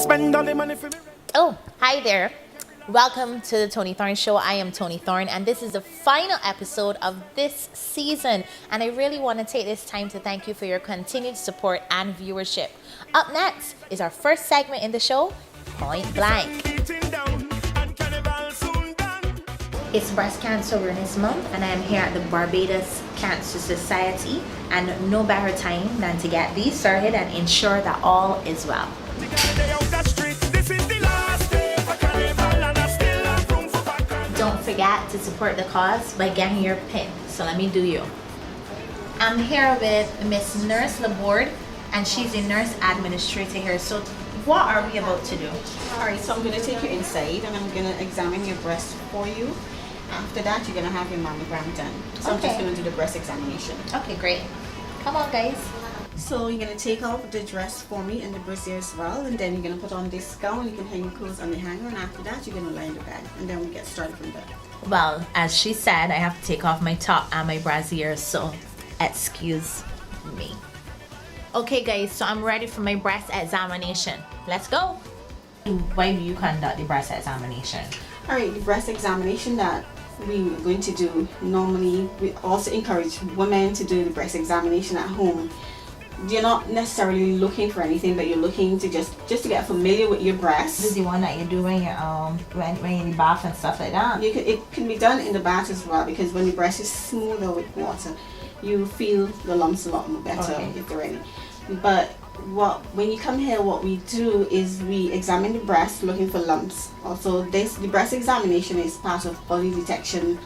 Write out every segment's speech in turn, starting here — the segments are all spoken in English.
spend all the money for me. Oh, hi there. Welcome to the Toni Thorne Show. I am Toni Thorne, and this is the final episode of this season. And I really want to take this time to thank you for your continued support and viewership. Up next is our first segment in the show, Point Blank. It's Breast Cancer Awareness Month, and I am here at the Barbados Cancer Society, and no better time than to get these started and ensure that all is well. Don't forget to support the cause by getting your pin. So let me do you. I'm here with Miss Nurse Laborde, and she's a nurse administrator here. So what are we about to do? Alright, so I'm going to take you inside and I'm going to examine your breast for you. After that, you're going to have your mammogram done. So I'm just going to do the breast examination. Okay, great. Come on, guys. So you're going to take off the dress for me and the brassiere as well, and then you're going to put on this gown. You can hang your clothes on the hanger, and after that you're going to lie in the bed, and then we get started from there. Well, as she said, I have to take off my top and my brassiere, so excuse me. Okay guys, so I'm ready for my breast examination. Let's go. Why do you conduct the breast examination? Alright, the breast examination that we're going to do, normally we also encourage women to do the breast examination at home. You're not necessarily looking for anything, but you're looking to just to get familiar with your breast. This is the one that you do when you're when you're in the bath and stuff like that. It can be done in the bath as well, because when your breast is smoother with water, you feel the lumps a lot more better if they're any. But when you come here, what we do is we examine the breast looking for lumps. Also, the breast examination is part of early detection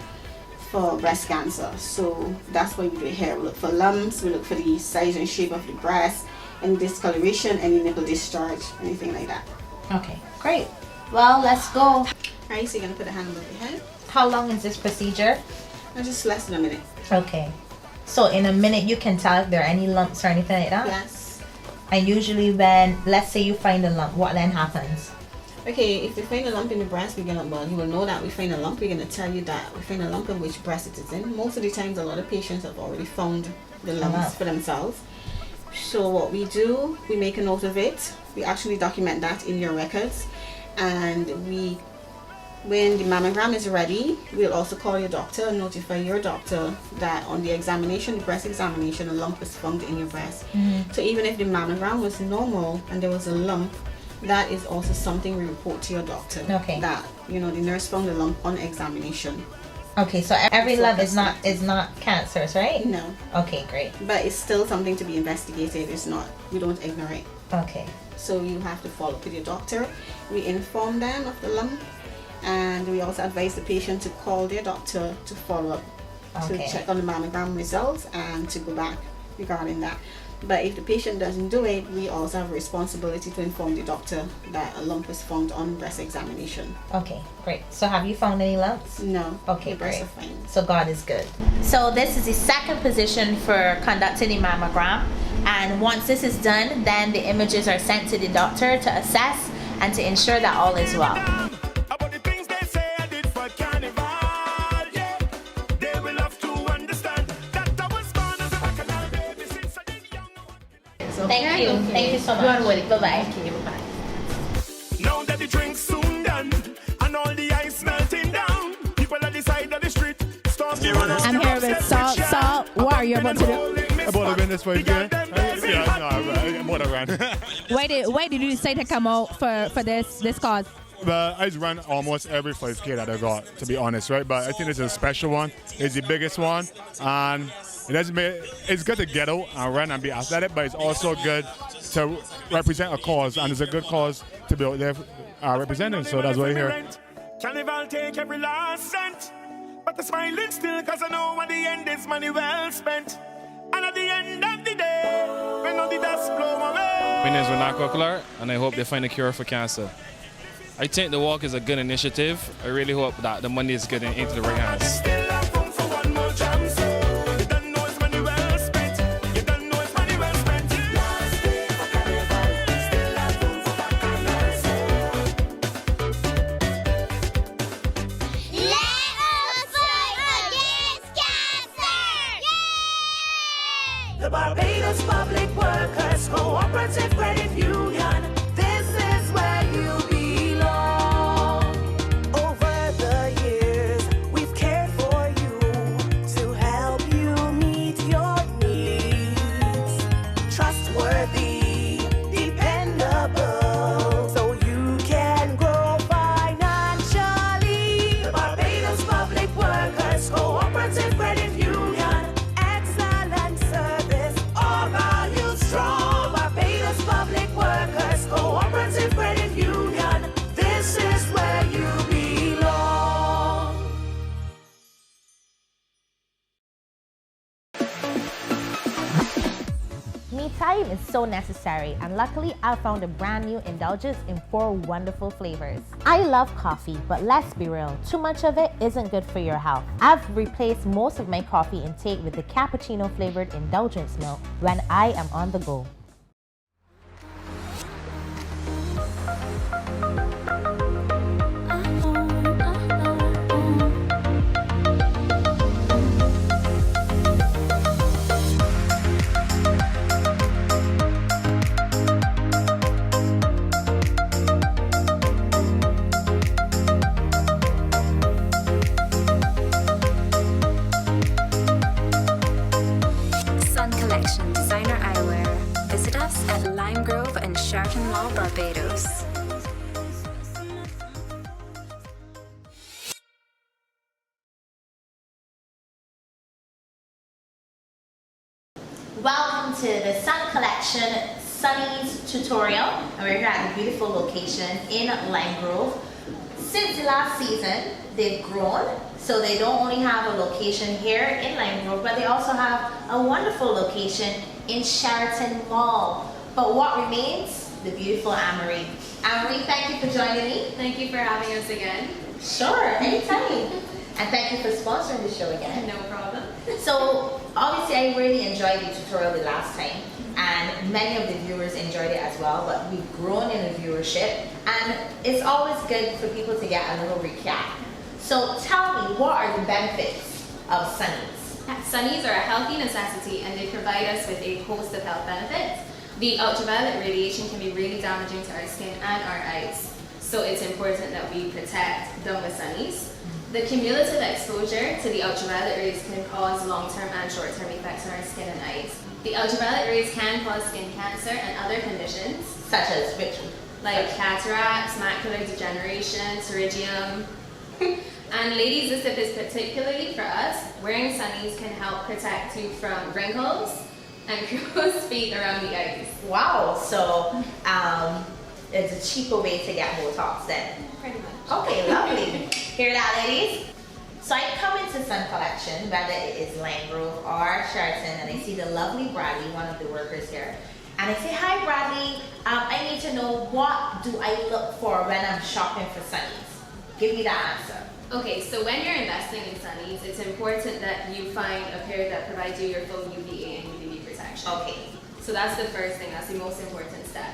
for breast cancer. So that's why we do it here. We look for lumps, we look for the size and shape of the breast, any discoloration, any nipple discharge, anything like that. Okay, great. Well, let's go. Alright, so you're gonna put a hand above your head. How long is this procedure? Just less than a minute. Okay. So in a minute you can tell if there are any lumps or anything like that? Yes. And usually when, let's say you find a lump, what then happens? Okay, if we find a lump in the breast, you will know that we find a lump. We're going to tell you that we find a lump in which breast it is in. Most of the times, a lot of patients have already found the lumps for themselves. So what we do, we make a note of it. We actually document that in your records. And when the mammogram is ready, we'll also call your doctor and notify your doctor that on the examination, the breast examination, a lump was found in your breast. So even if the mammogram was normal and there was a lump, that is also something we report to your doctor. Okay. That, the nurse found a lump on examination. Okay, so every lump is not cancerous, right? No. Okay, great. But it's still something to be investigated. It's not, we don't ignore it. Okay. So you have to follow up with your doctor. We inform them of the lump, and we also advise the patient to call their doctor to follow up, to check on the mammogram results and to go back regarding that. But if the patient doesn't do it, we also have a responsibility to inform the doctor that a lump was found on breast examination. Okay, great. So have you found any lumps? No. Okay, the breasts great. are fine. So God is good. So this is the second position for conducting the mammogram. And once this is done, then the images are sent to the doctor to assess and to ensure that all is well. Thank you. Thank you so much. Bye-bye. Okay, bye-bye. Now that the drink's soon done and all the ice melting down, people at the side of the street stop. I'm here with Salt. What are you about to do? About to win this fight, yeah? Yeah, no, about to run. Why did you decide to come out for this cause? But I run almost every 5K that I got, to be honest, right? But I think this is a special one. It's the biggest one, and it's good to get out and run and be athletic, but it's also good to represent a cause, and it's a good cause to be out there representing, so that's why I'm here. Carnival take every last cent, but the smiling still, cause I know at the end is money well spent. And at the end of the day, when all the dust blow away. My name is Renako Clark, and I hope they find a cure for cancer. I think the walk is a good initiative. I really hope that the money is getting into the right hands. The Barbados Public Workers Cooperative Credit Union. This is where Time is so necessary, and luckily I found a brand new indulgence in 4 wonderful flavors. I love coffee, but let's be real, too much of it isn't good for your health. I've replaced most of my coffee intake with the cappuccino flavored indulgence milk when I am on the go. Sun Collection Designer Eyewear. Visit us at Lime Grove and Sheraton Mall, Barbados. Welcome to the Sun Collection Sunnies tutorial, and we're here at the beautiful location in Lime Grove. Since the last season, they've grown, so they don't only have a location here in Lime Grove, but they also have a wonderful location in Sheraton Mall. But what remains? The beautiful Anne-Marie. Anne-Marie, thank you for joining me. Thank you for having us again. Sure, anytime. And thank you for sponsoring the show again. No problem. So obviously I really enjoyed the tutorial the last time, and many of the viewers enjoyed it as well, but we've grown in the viewership, and it's always good for people to get a little recap. So tell me, what are the benefits of Sunnies? Sunnies are a healthy necessity, and they provide us with a host of health benefits. The ultraviolet radiation can be really damaging to our skin and our eyes, so it's important that we protect them with Sunnies. The cumulative exposure to the ultraviolet rays can cause long-term and short-term effects on our skin and eyes. The ultraviolet rays can cause skin cancer and other conditions, Such as which? like cataracts, macular degeneration, pterygium. And ladies, this tip is particularly for us. Wearing Sunnies can help protect you from wrinkles and crow's feet around the eyes. Wow, so it's a cheaper way to get Botox then. Pretty much. Okay, lovely. Hear that, ladies? So I come into Sun Collection, whether it is Lime Grove or Sheraton, and I see the lovely Bradley, one of the workers here. And I say, hi Bradley, I need to know, what do I look for when I'm shopping for Sunnies? Give me that answer. Okay, so when you're investing in Sunnies, it's important that you find a pair that provides you your full UVA and UVB protection. Okay. So that's the first thing, that's the most important step.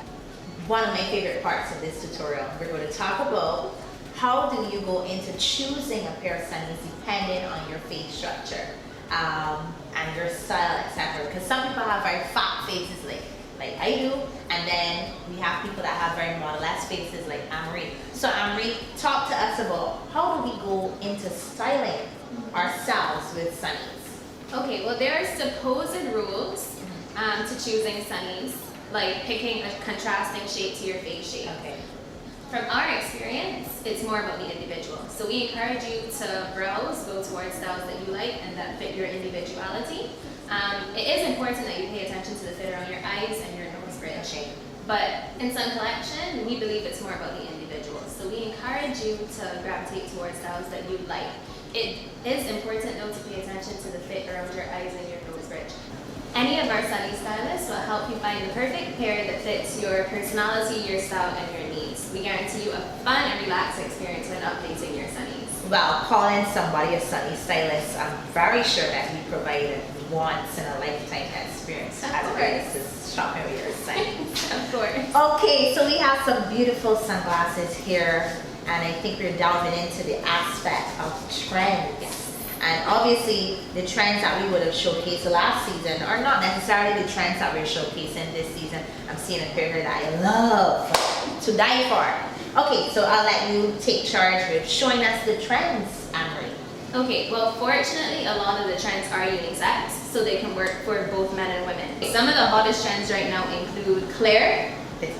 One of my favorite parts of this tutorial, we're going to talk about how do you go into choosing a pair of Sunnies depending on your face structure and your style, etc. Because some people have very fat faces like I do, and then we have people that have very model-esque faces like Anne-Marie. So Anne-Marie, talk to us about how do we go into styling ourselves with Sunnies? Okay, well there are supposed rules to choosing Sunnies, like picking a contrasting shape to your face shape. Okay. From our experience, it's more about the individual. So we encourage you to browse, go towards styles that you like and that fit your individuality. It is important that you pay attention to the fit around your eyes and your nose bridge. But in Sun Collection, we believe it's more about the individual. So we encourage you to gravitate towards styles that you like. It is important though to pay attention to the fit around your eyes and your nose bridge. Any of our Sunny stylists will help you find the perfect pair that fits your personality, your style, and your needs. We guarantee you a fun and relaxed experience when updating your Sunnies. Well, calling somebody a Sunny stylist, I'm very sure that we provide a once in a lifetime experience as opposed to shopping with your Sunnies. Of course. Okay, so we have some beautiful sunglasses here, and I think we're delving into the aspect of trends. Yes. And obviously, the trends that we would have showcased last season are not necessarily the trends that we're showcasing this season. I'm seeing a pair here that I love to die for. Okay, so I'll let you take charge with showing us the trends, Anne-Marie. Okay, well fortunately a lot of the trends are unisex, so they can work for both men and women. Some of the hottest trends right now include Claire. This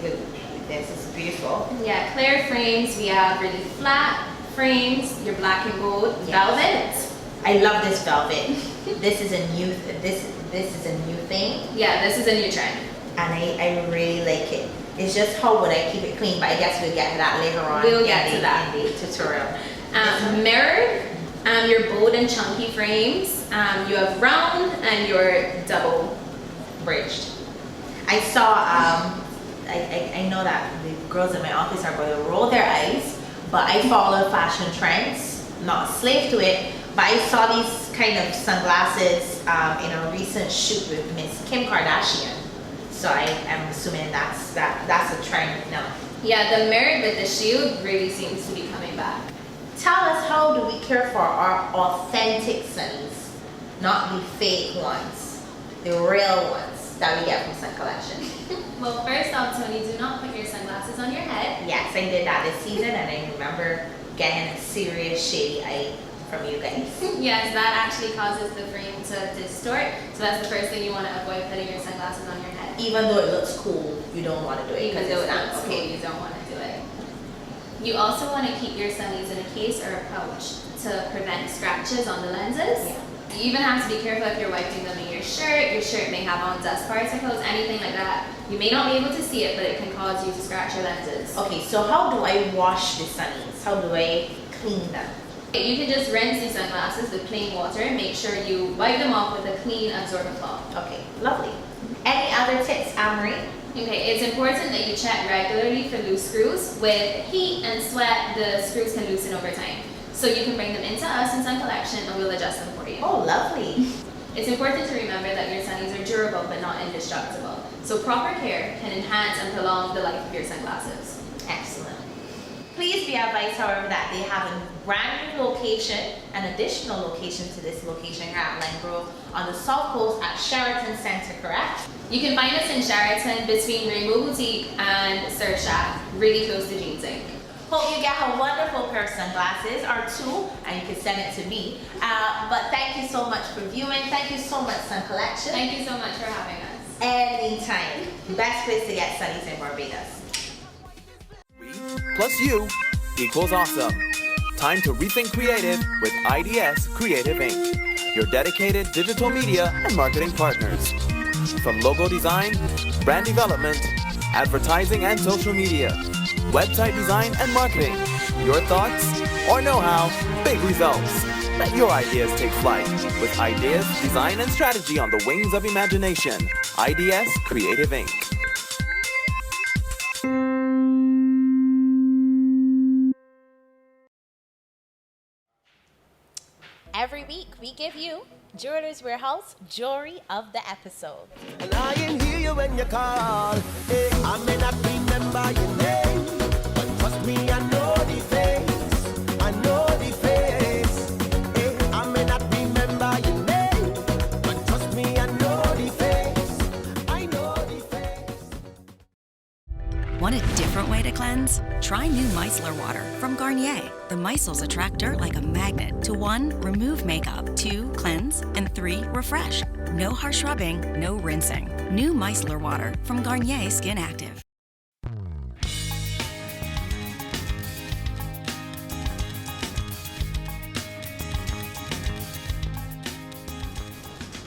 is beautiful. Yeah, Claire frames. We have really flat frames, your black and gold, velvet. I love this velvet. This is a new this is a new thing. Yeah, this is a new trend. And I really like it. It's just how would I keep it clean, but I guess we'll get to that later on. We'll get to that in the tutorial. Mirrored, your bold and chunky frames. You have round and your double Bridged. I saw, I know that the girls in my office are going to roll their eyes, but I follow fashion trends, not slave to it, but I saw these kind of sunglasses in a recent shoot with Miss Kim Kardashian. So I am assuming that's a trend now. Yeah, the mirror with the shield really seems to be coming back. Tell us, how do we care for our authentic Sunnies, not the fake ones, the real ones that we get from Sun Collection? Well, first off, Toni, do not put your sunglasses on your head. Yes, I did that this season, and I remember getting a serious shady eye from you guys. Yes, that actually causes the frame to distort. So that's the first thing you want to avoid, putting your sunglasses on your head. Even though it looks cool, you don't want to do it Because it looks cool, okay. you don't want to do it. You also want to keep your Sunnies in a case or a pouch to prevent scratches on the lenses. Yeah. You even have to be careful if you're wiping them in your shirt may have on dust particles, anything like that. You may not be able to see it, but it can cause you to scratch your lenses. Okay, so how do I wash the Sunnies? How do I clean them? You can just rinse these sunglasses with plain water and make sure you wipe them off with a clean absorbent cloth. Okay, lovely. Any other tips, Anne-Marie? Okay, it's important that you check regularly for loose screws. With heat and sweat, the screws can loosen over time. So you can bring them into us in Sun Collection and we'll adjust them for you. Oh, lovely. It's important to remember that your Sunnies are durable but not indestructible. So proper care can enhance and prolong the life of your sunglasses. Excellent. Please be advised, however, that they have a brand new location, an additional location to this location here at Lime Grove on the South Coast at Sheraton Center, correct? You can find us in Sheraton between Rainbow Boutique and Surf Shack, really close to Jeans Inc. Hope you get a wonderful pair of sunglasses, or two, and you can send it to me. But thank you so much for viewing. Thank you so much, Sun Collection. Thank you so much for having us. Anytime. Best place to get Sunnies in Barbados. Plus you equals awesome. Time to rethink creative with IDS Creative Inc., your dedicated digital media and marketing partners. From logo design, brand development, advertising and social media, website design and marketing, your thoughts or know-how, big results. Let your ideas take flight with ideas, design, and strategy on the wings of imagination. IDS Creative Inc. Every week, we give you Jewelers Warehouse Jewelry of the Episode. And I can hear you when you call. Hey, I may not remember your name, but trust me, I know the face. I know the face. Hey, I may not remember your name, but trust me, I know the face. I know the face. Want a different way to cleanse? Try new micellar water from Garnier. The micelles attract dirt like a magnet to 1, remove makeup, 2, cleanse, and 3, refresh. No harsh rubbing, no rinsing. New micellar water from Garnier Skin Active.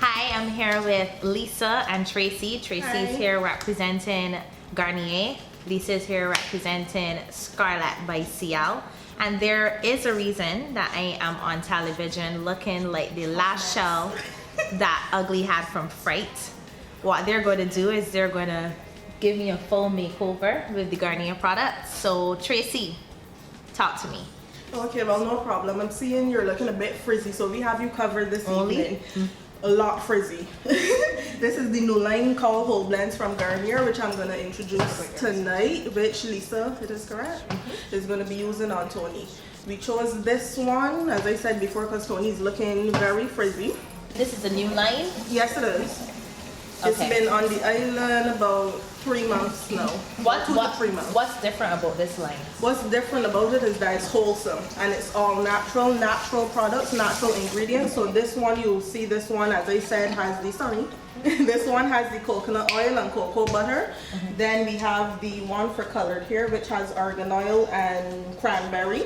Hi, I'm here with Lisa and Tracy. Tracy's here representing Garnier. Lisa's here representing Scarlett by CL. And there is a reason that I am on television looking like the last shell that Ugly had from Fright. What they're going to do is they're going to give me a full makeover with the Garnier products. So Tracy, talk to me. Okay, well, no problem. I'm seeing you're looking a bit frizzy, so we have you covered this evening. A lot frizzy. This is the new line called Whole Blends from Garnier, which I'm going to introduce tonight, which Lisa, it is correct, is going to be using on Toni. We chose this one, as I said before, because Toni's looking very frizzy. This is a new line? Yes, it is. It's been on the island about 3 months now. 2 to 3 months. What's different about this line? What's different about it is that it's wholesome and it's all natural products, natural ingredients. So this one, you'll see this one, as I said, has the Sunny. This one has the coconut oil and cocoa butter. Then we have the one for colored hair, which has argan oil and cranberry.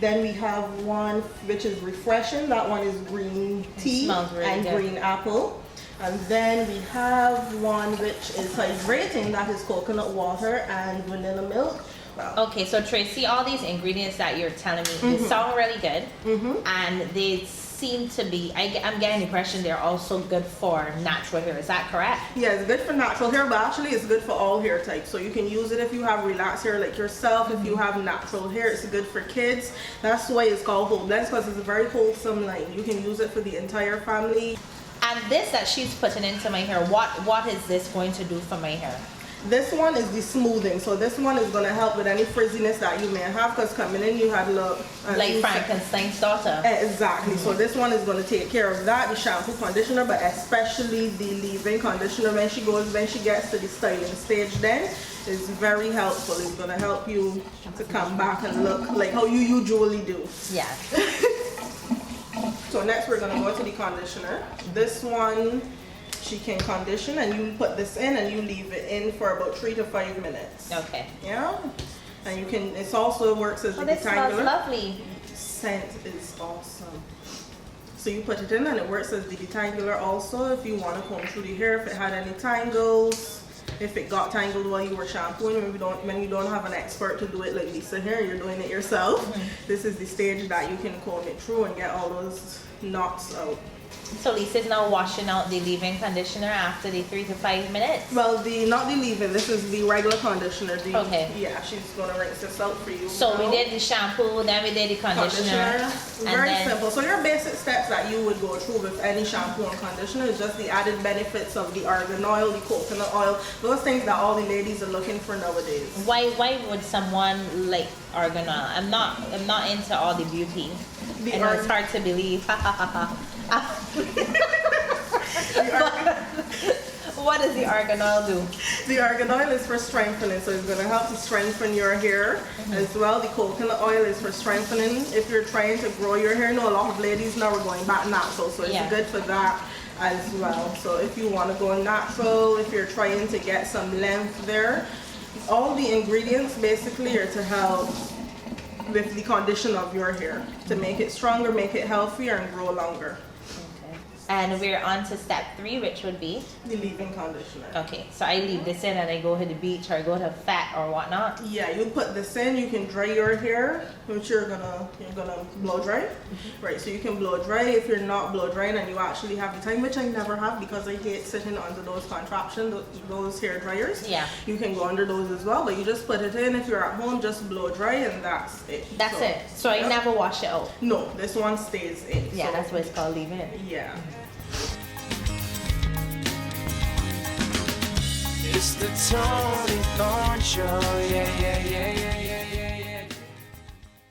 Then we have one which is refreshing. That one is green tea and green apple. And then we have one which is hydrating, that is coconut water and vanilla milk. Wow. Okay, so Tracy, all these ingredients that you're telling me, they sound really good, and they seem to be, I'm getting the impression they're also good for natural hair. Is that correct? Yeah, it's good for natural hair, but actually it's good for all hair types. So you can use it if you have relaxed hair like yourself, if you have natural hair. It's good for kids. That's why it's called Whole Blends, because it's a very wholesome line. You can use it for the entire family. And this that she's putting into my hair, what is this going to do for my hair? This one is the smoothing. So this one is going to help with any frizziness that you may have, because coming in you had look like Frankenstein's daughter. Exactly. So this one is going to take care of that, the shampoo, conditioner, but especially the leave-in conditioner when she gets to the styling stage. Then is very helpful. It's going to help you to come back and look like how you usually do. Yeah. So next we're going to go to the conditioner. This one she can condition, and you put this in and you leave it in for about 3 to 5 minutes. Okay. Yeah. And you can, it also works as a this detangular. smells lovely. Scent is awesome. So you put it in and it works as the detangular also if you want to comb through the hair, if it had any tangles, if it got tangled while you were shampooing, when you don't have an expert to do it like Lisa here, you're doing it yourself. This is the stage that you can comb it through and get all those knots out. So Lisa's now washing out the leave-in conditioner after the 3 to 5 minutes? Well, not the leave-in, this is the regular conditioner. Okay. Yeah, she's going to rinse this out for you. So we did the shampoo, then we did the conditioner. Very simple. So your basic steps that you would go through with any shampoo and conditioner is just the added benefits of the argan oil, the coconut oil, those things that all the ladies are looking for nowadays. Why would someone like argan oil? I'm not into all the beauty. I know it's hard to believe. What does the argan oil do? The argan oil is for strengthening, so it's going to help to strengthen your hair as well. The coconut oil is for strengthening. If you're trying to grow your hair, a lot of ladies now are going back natural, so it's good for that as well. So if you want to go natural, if you're trying to get some length there, all the ingredients basically are to help with the condition of your hair, to make it stronger, make it healthier, and grow longer. And we're on to step 3, which would be? The leave-in conditioner. Okay, so I leave this in and I go to the beach or go to fat or whatnot? Yeah, you put this in, you can dry your hair, which you're gonna blow dry. Right, so you can blow dry. If you're not blow drying and you actually have the time, which I never have because I hate sitting under those contraptions, those hair dryers. Yeah. You can go under those as well, but you just put it in. If you're at home, just blow dry and that's it. That's it. So I never wash it out? No, this one stays in. Yeah, so that's what it's called, leave-in. Yeah. It's the Toni Thorne Show, yeah.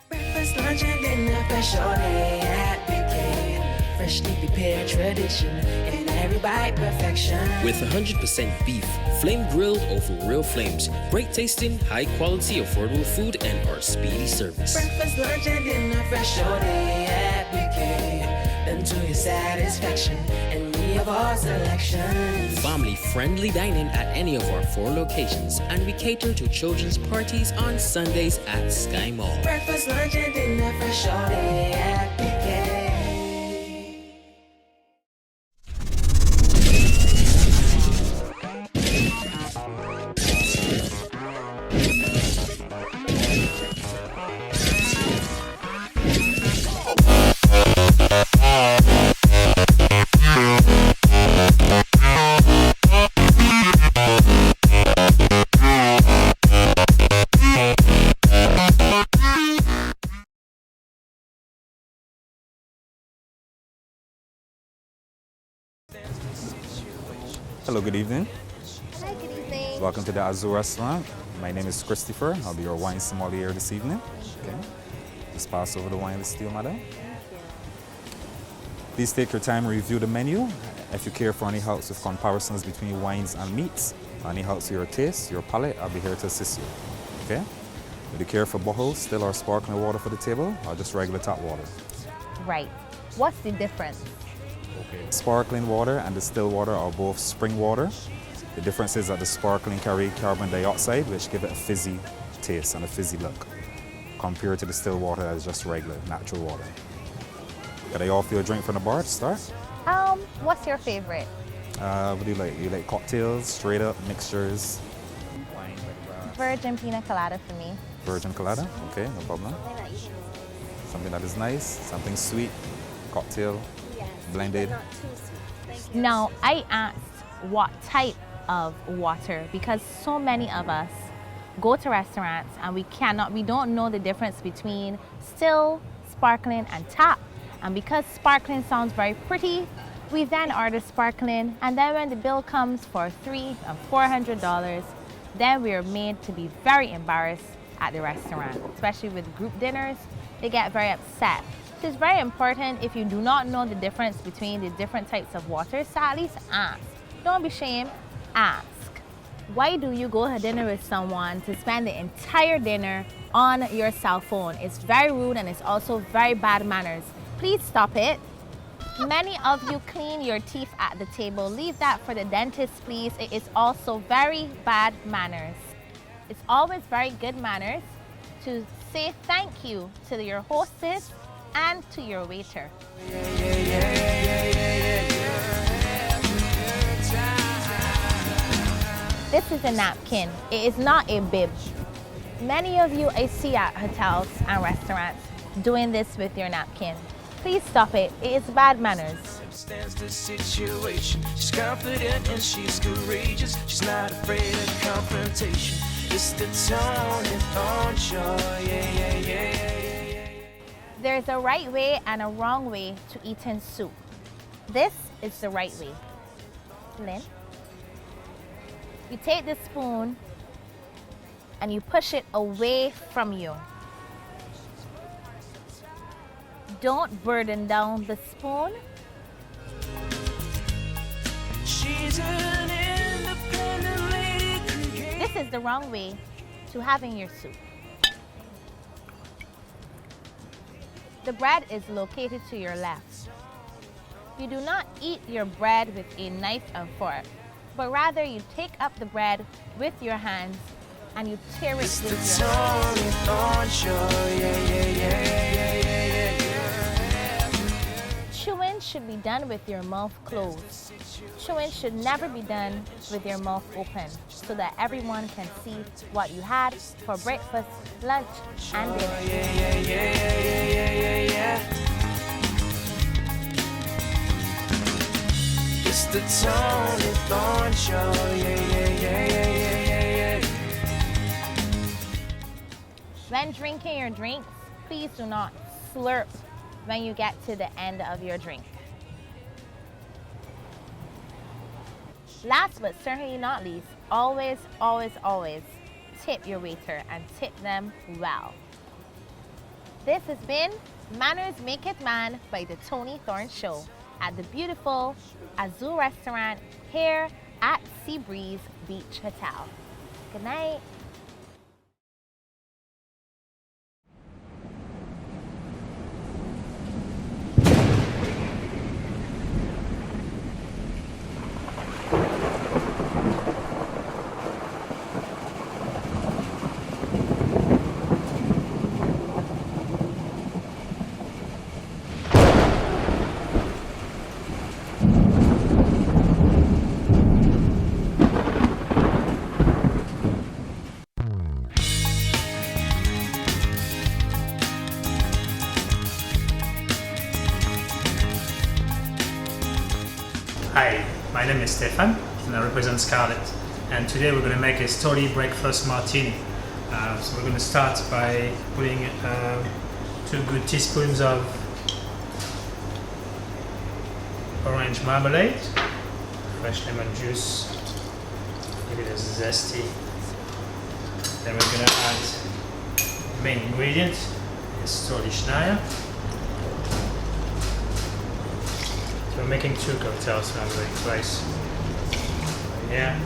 Breakfast, lunch, and dinner, fresh all day at BK. Freshly prepared tradition, in every bite perfection. With 100% beef, flame grilled over real flames, great tasting, high quality, affordable food, and our speedy service. Breakfast, lunch, and dinner, fresh all day at BK. Them to your satisfaction, and we have our selections. Family-friendly dining at any of our 4 locations, and we cater to children's parties on Sundays at Sky Mall. Breakfast, lunch, and dinner, fresh all day at BK. Hello, good evening. Hi, good evening. Welcome to the Azul restaurant. My name is Christopher. I'll be your wine sommelier this evening. Okay. Just pass over the wine list to you, madam. Please take your time and review the menu. If you care for any helps with comparisons between wines and meats, or any helps with your taste, your palate, I'll be here to assist you. Okay? Would you care for bottles, still or sparkling water for the table, or just regular tap water? Right. What's the difference? Okay. Sparkling water and the still water are both spring water. The difference is that the sparkling carry carbon dioxide, which give it a fizzy taste and a fizzy look, compared to the still water that is just regular, natural water. Can I offer you a drink from the bar to start? What's your favorite? What do you like? You like cocktails, straight up, mixtures? Virgin pina colada for me. Virgin colada? Okay, no problem. Something that is nice, something sweet. cocktail, blended. Now, I asked what type of water because so many of us go to restaurants and we don't know the difference between still, sparkling, and tap. And because sparkling sounds very pretty, we then order sparkling, and then when the bill comes for $300 and $400, then we are made to be very embarrassed at the restaurant, especially with group dinners. They get very upset. So it's very important, if you do not know the difference between the different types of waters, to at least ask. Don't be ashamed, ask. Why do you go to dinner with someone to spend the entire dinner on your cell phone? It's very rude and it's also very bad manners. Please stop it. Many of you clean your teeth at the table. Leave that for the dentist, please. It is also very bad manners. It's always very good manners to say thank you to your hostess and to your waiter. This is a napkin. It is not a bib. Many of you I see at hotels and restaurants doing this with your napkin. Please stop it. It is bad manners. Understands the situation. She's confident and she's courageous. She's not afraid of confrontation. It's the Toni Thorne Show. There's a right way and a wrong way to eating soup. This is the right way. Lynn, you take the spoon and you push it away from you. Don't burden down the spoon. She's an independent lady. This is the wrong way to having your soup. The bread is located to your left. You do not eat your bread with a knife and fork, but rather you take up the bread with your hands and you tear it with your hands. Chewing should be done with your mouth closed. Chewing should never be done with your mouth open so that everyone can see what you had for breakfast, lunch, and dinner. It's the Toni Thorne Show. When drinking your drinks, please do not slurp when you get to the end of your drink. Last but certainly not least, always, always, always tip your waiter and tip them well. This has been Manners Make It Man by the Toni Thorne Show at the beautiful Azul restaurant here at Seabreeze Beach Hotel. Good night. Hi, my name is Stefan and I represent Scarlett, and today we're going to make a Stoli breakfast martini. So we're going to start by putting 2 good teaspoons of orange marmalade, fresh lemon juice, a bit of zesty. Then we're going to add the main ingredient, the Stoli Schneier. So we're making 2 cocktails, so I'm doing twice. Yeah.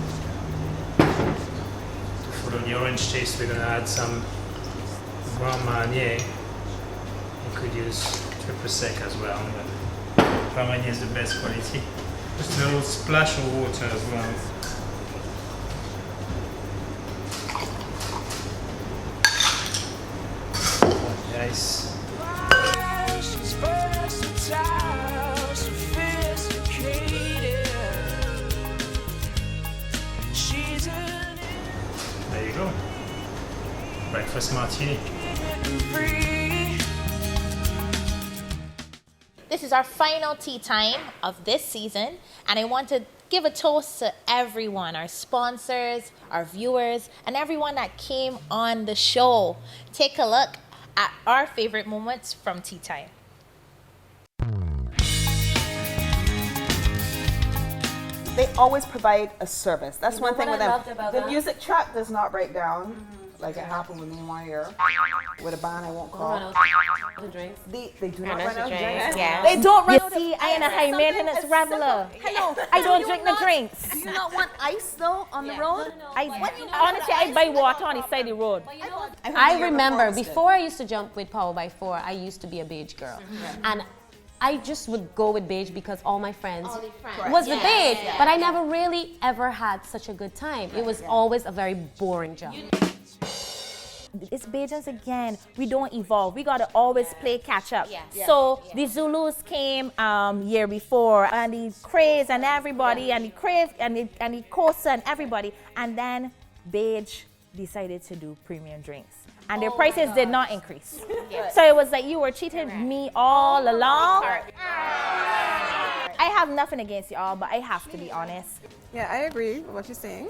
To follow the orange taste, we're going to add some Grand Marnier. You could use Triple Sec as well, but Grand Marnier is the best quality. Just a little splash of water as well. Nice. There you go. Breakfast martini. This is our final tea time of this season, and I want to give a toast to everyone, our sponsors, our viewers, and everyone that came on the show. Take a look at our favorite moments from tea time. They always provide a service. That's one thing with them. The that? music track does not break down. Like it happened with me one year with a band I won't call. The drinks. They do not run out of drinks. Yeah. They don't run You out see, of I am a high maintenance traveler. Hello. I don't drink the drinks. Do you not want ice though on the road? Honestly, I buy water on the side of the road. I remember before I used to jump with Power by 4, I used to be a beige girl. And I just would go with beige because all my friends was with beige. But I never really ever had such a good time. It was always a very boring job. It's Bajans again. We don't evolve. We gotta always play catch up. So the Zulus came year before, and the Craze and everybody, and the Crave and the Kosa and everybody, and then Beige decided to do premium drinks, and their prices did not increase. So it was like you were cheating me all along. I have nothing against y'all, but I have to be honest. Yeah, I agree with what you're saying.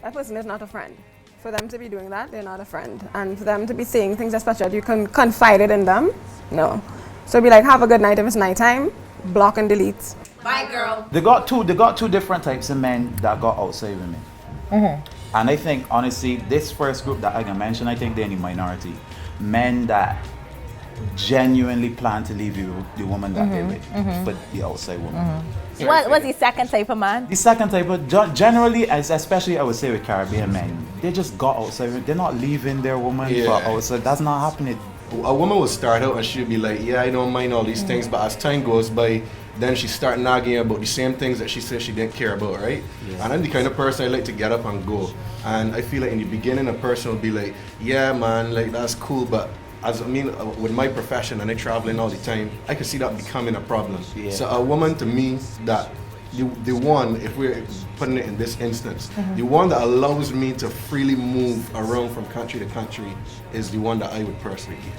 That person is not a friend. For them to be doing that, they're not a friend. And for them to be saying things especially that you can confide it in them, no. So be like, have a good night if it's nighttime, block and delete. Bye, girl. They got two different types of men that got outside women. And I think, honestly, this first group that I can mention, I think they're in the minority. Men that genuinely plan to leave you, the woman that they're with, for the outside woman. What's the second type of man? The second type of, generally, especially I would say with Caribbean men, they just got outside. They're not leaving their woman for outside. That's not happening. A woman will start out and she'll be like, yeah, I don't mind all these things, but as time goes by, then she start nagging about the same things that she said she didn't care about, right? And I'm the kind of person I like to get up and go. And I feel like in the beginning, a person will be like, yeah, man, like that's cool, but with my profession and I traveling all the time, I can see that becoming a problem. So a woman to me that the one, if we're putting it in this instance, the one that allows me to freely move around from country to country is the one that I would personally keep.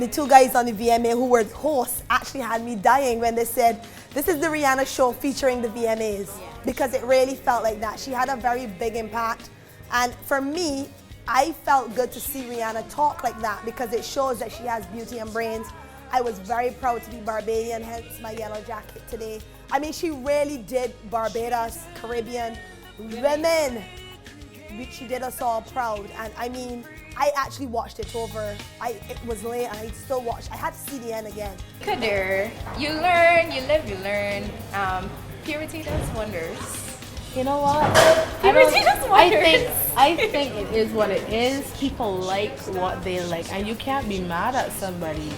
The two guys on the VMA who were hosts actually had me dying when they said, this is the Rihanna show featuring the VMAs, because it really felt like that. She had a very big impact. And for me, I felt good to see Rihanna talk like that because it shows that she has beauty and brains. I was very proud to be Barbadian, hence my yellow jacket today. I mean, she really did Barbados, Caribbean, women. She did us all proud. And I mean, I actually watched it over. It was late and I still watched. I had to see the end again. Kadir, you learn, you live, you learn. Purity does wonders. You know what? I think it is what it is. People like what they like, and you can't be mad at somebody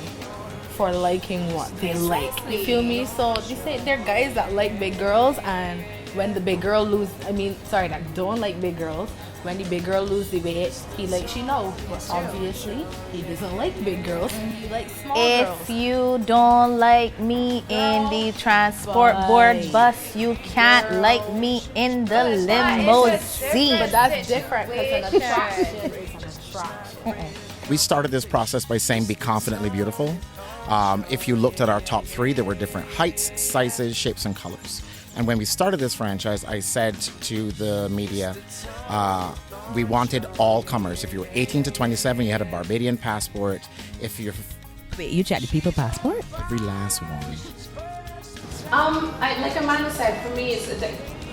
for liking what they like. You feel me? So they say there are guys that like big girls, and when the big girl that don't like big girls, when the big girl lose the weight, he likes you know. But obviously, he doesn't like big girls. He likes small girls. If you don't like me in the transport board bus, you can't like me in the limousine. But that's different because an attraction is an attraction. We started this process by saying be confidently beautiful. If you looked at our top 3, there were different heights, sizes, shapes, and colors. And when we started this franchise, I said to the media, we wanted all comers. If you were 18 to 27, you had a Barbadian passport. If you're... Wait, you checked the people passport? Every last one. Like Amanda said, for me, it's the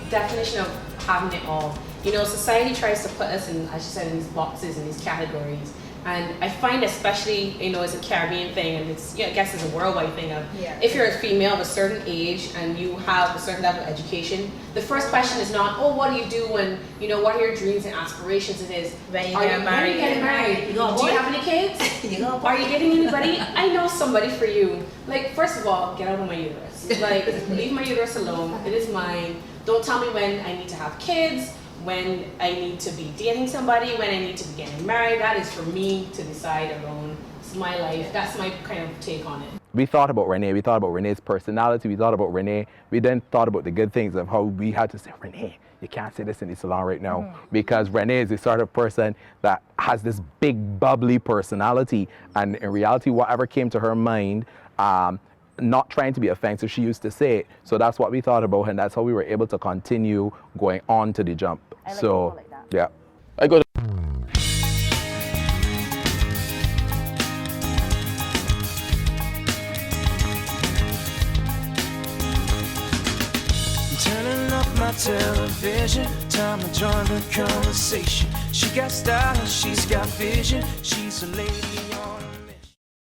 definition of having it all. You know, society tries to put us in, as she said, in these boxes and these categories. And I find especially, you know, it's a Caribbean thing, and it's, I guess it's a worldwide thing of, if you're a female of a certain age and you have a certain level of education, the first question is not, oh, what do you do when, you know, what are your dreams and aspirations? It is, when you get married. Do you have any kids? Are you getting anybody? I know somebody for you. Like, first of all, get out of my uterus. Like, leave my uterus alone. It is mine. Don't tell me when I need to have kids, when I need to be dating somebody, when I need to be getting married. That is for me to decide alone. It's my life. That's my kind of take on it. We thought about Renee. We thought about Renee's personality. We thought about Renee. We then thought about the good things of how we had to say, Renee, you can't say this in the salon right now, because Renee is the sort of person that has this big bubbly personality, and in reality, whatever came to her mind, not trying to be offensive, she used to say it. So that's what we thought about, and that's how we were able to continue going on to the jump. So, yeah. I go to Turning off my television, time to join the conversation. She got style, she's got vision, she's a lady.